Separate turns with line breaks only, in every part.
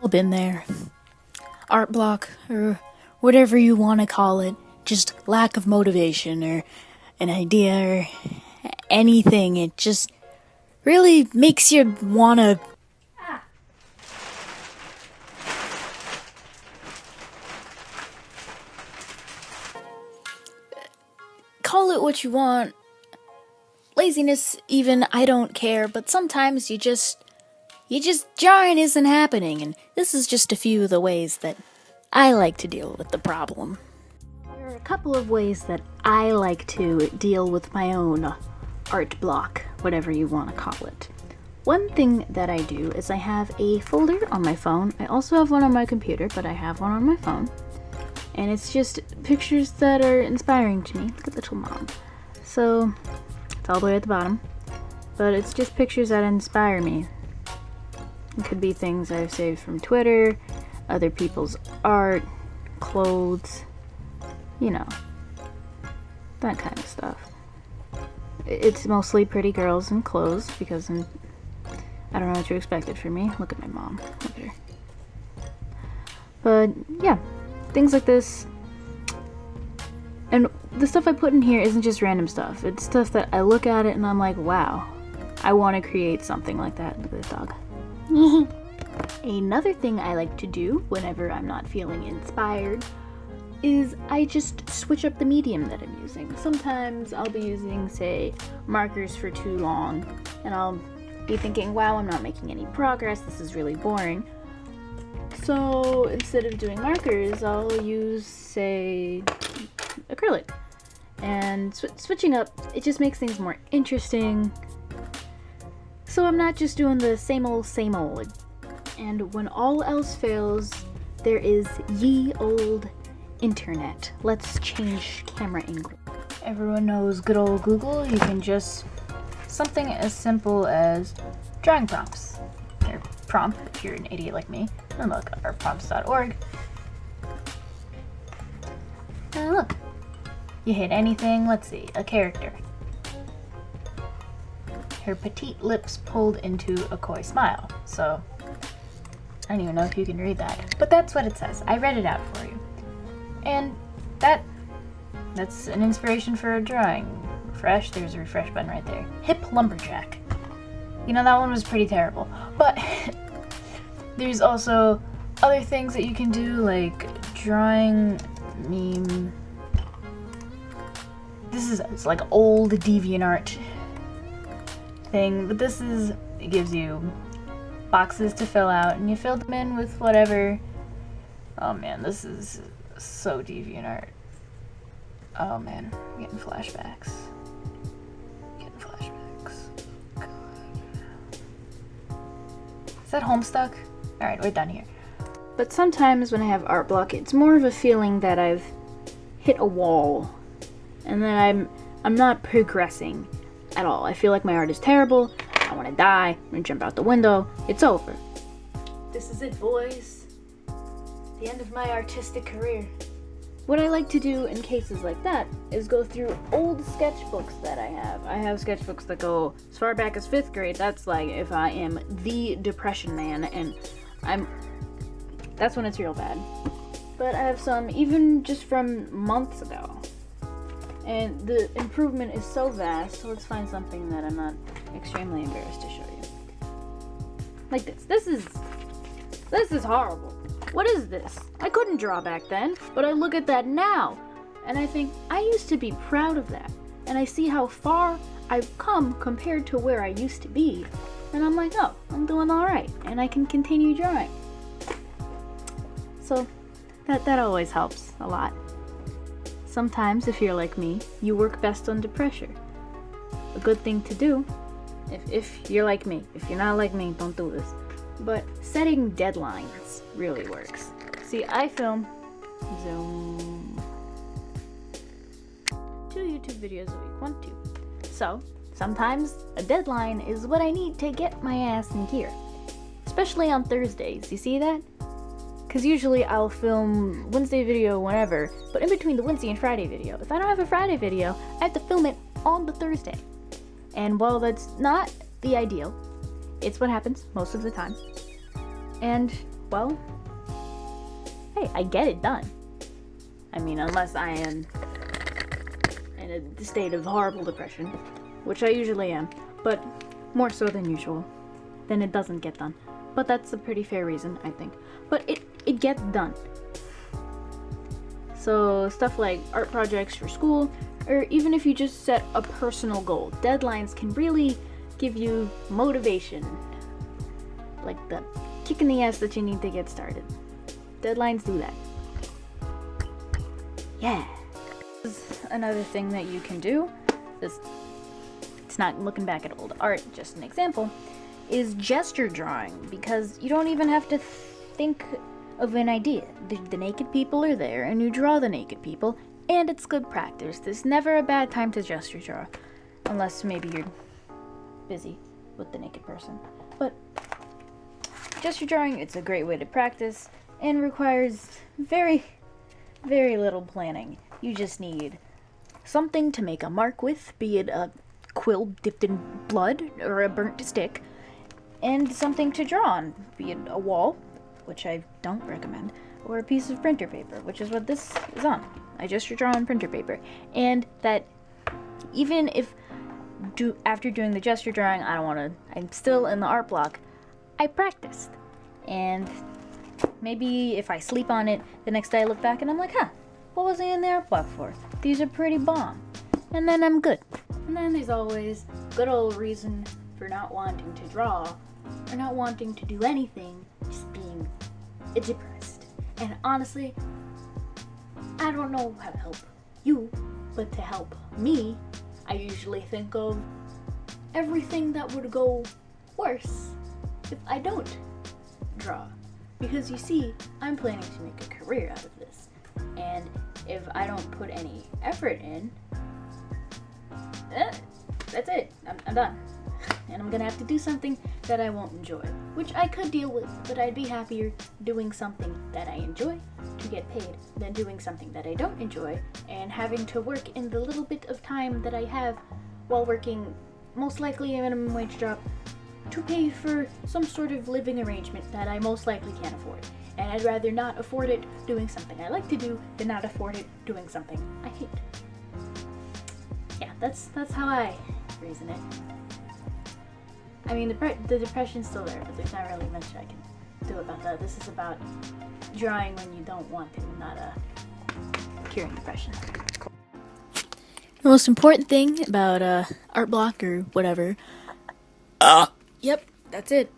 Been there. Art block, or whatever you want to call it. Just lack of motivation, or an idea, or anything. It just really makes you wanna... Call it what you want. Laziness, even, I don't care, but sometimes you just drawing isn't happening, and this is just a few of the ways that I like to deal with the problem. There are a couple of ways that I like to deal with my own art block, whatever you want to call it. One thing that I do is I have a folder on my phone. I also have one on my computer, but I have one on my phone. And it's just pictures that are inspiring to me. Look at little mom. So, it's all the way at the bottom. But it's just pictures that inspire me. It could be things I've saved from Twitter, other people's art, clothes, you know, that kind of stuff. It's mostly pretty girls and clothes because I don't know what you expected from me. Look at my mom. Look at her. But yeah, things like this. And the stuff I put in here isn't just random stuff. It's stuff that I look at it and I'm like, wow, I want to create something like that. Look at this dog. Another thing I like to do whenever I'm not feeling inspired is I just switch up the medium that I'm using. Sometimes I'll be using, say, markers for too long, and I'll be thinking, wow, I'm not making any progress, this is really boring. So instead of doing markers, I'll use, say, acrylic. And switching up, it just makes things more interesting. So I'm not just doing the same old. And when all else fails, there is ye old internet. Let's change camera angle. Everyone knows good old Google. You can just, something as simple as drawing prompts. Or prompt, if you're an idiot like me. And look, artprompts.org. And look, you hit anything, let's see, a character. Her petite lips pulled into a coy smile. So, I don't even know if you can read that. But that's what it says. I read it out for you. And that's an inspiration for a drawing. Refresh, there's a refresh button right there. Hip lumberjack. You know, that one was pretty terrible. But there's also other things that you can do, like drawing meme. It's like old DeviantArt thing, but it gives you boxes to fill out, and you fill them in with whatever. Oh man, this is so DeviantArt. Oh man, I'm getting flashbacks. God. Is that Homestuck? Alright, we're done here. But sometimes when I have art block, it's more of a feeling that I've hit a wall, and then I'm not progressing at all. I feel like my art is terrible. I want to die. I'm gonna jump out the window. It's over. This is it, boys. The end of my artistic career. What I like to do in cases like that is go through old sketchbooks that I have. I have sketchbooks that go as far back as 5th grade. That's like if I am the depression man, and that's when it's real bad. But I have some even just from months ago. And the improvement is so vast, so let's find something that I'm not extremely embarrassed to show you. Like this. This is horrible. What is this? I couldn't draw back then, but I look at that now, and I think, I used to be proud of that. And I see how far I've come compared to where I used to be, and I'm like, oh, I'm doing alright, and I can continue drawing. So, that always helps a lot. Sometimes, if you're like me, you work best under pressure. A good thing to do, if you're like me. If you're not like me, don't do this. But setting deadlines really works. See, I film, zoom, 2 YouTube videos a week, 1, 2. So, sometimes a deadline is what I need to get my ass in gear. Especially on Thursdays, you see that? Because usually I'll film Wednesday video whenever, but in between the Wednesday and Friday video, if I don't have a Friday video, I have to film it on the Thursday. And while that's not the ideal, it's what happens most of the time. And well, hey, I get it done. I mean, unless I am in a state of horrible depression, which I usually am, but more so than usual, then it doesn't get done. But that's a pretty fair reason, I think. But it gets done. So stuff like art projects for school, or even if you just set a personal goal, deadlines can really give you motivation. Like the kick in the ass that you need to get started. Deadlines do that. Yeah. Another thing that you can do, it's not looking back at old art, just an example, is gesture drawing, because you don't even have to think of an idea. The naked people are there, and you draw the naked people, and it's good practice. There's never a bad time to gesture draw, unless maybe you're busy with the naked person. But gesture drawing, it's a great way to practice, and requires very, very little planning. You just need something to make a mark with, be it a quill dipped in blood or a burnt stick, and something to draw on, be it a wall, which I don't recommend, or a piece of printer paper, which is what this is on. I just draw on printer paper. And that even if after doing the gesture drawing, I'm still in the art block, I practiced. And maybe if I sleep on it, the next day I look back and I'm like, huh, what was I in the art block for? These are pretty bomb. And then I'm good. And then there's always good old reason for not wanting to draw, or not wanting to do anything, just being depressed. And honestly, I don't know how to help you, but to help me, I usually think of everything that would go worse if I don't draw. Because you see, I'm planning to make a career out of this. And if I don't put any effort in, that's it. I'm done. And I'm gonna have to do something that I won't enjoy, which I could deal with, but I'd be happier doing something that I enjoy to get paid than doing something that I don't enjoy and having to work in the little bit of time that I have while working most likely a minimum wage job to pay for some sort of living arrangement that I most likely can't afford. And I'd rather not afford it doing something I like to do than not afford it doing something I hate. Yeah, that's how I reason it. I mean, the depression's still there, but there's not really much I can do about that. This is about drawing when you don't want to, not curing depression. The most important thing about art block or whatever. Yep, that's it.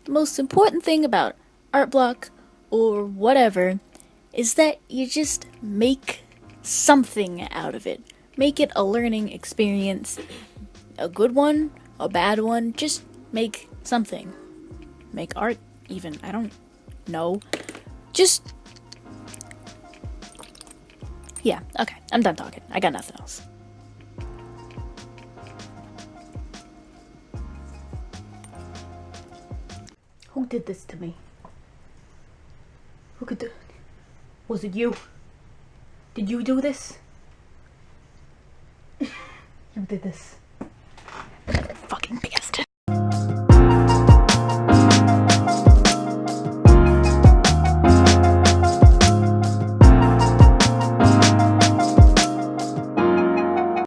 The most important thing about art block or whatever is that you just make something out of it. Make it a learning experience. A good one, a bad one, just make something. Make art, even. I don't know. Just... yeah, okay, I'm done talking. I got nothing else. Who did this to me? Who could do it? Was it you? Did you do this? You did this.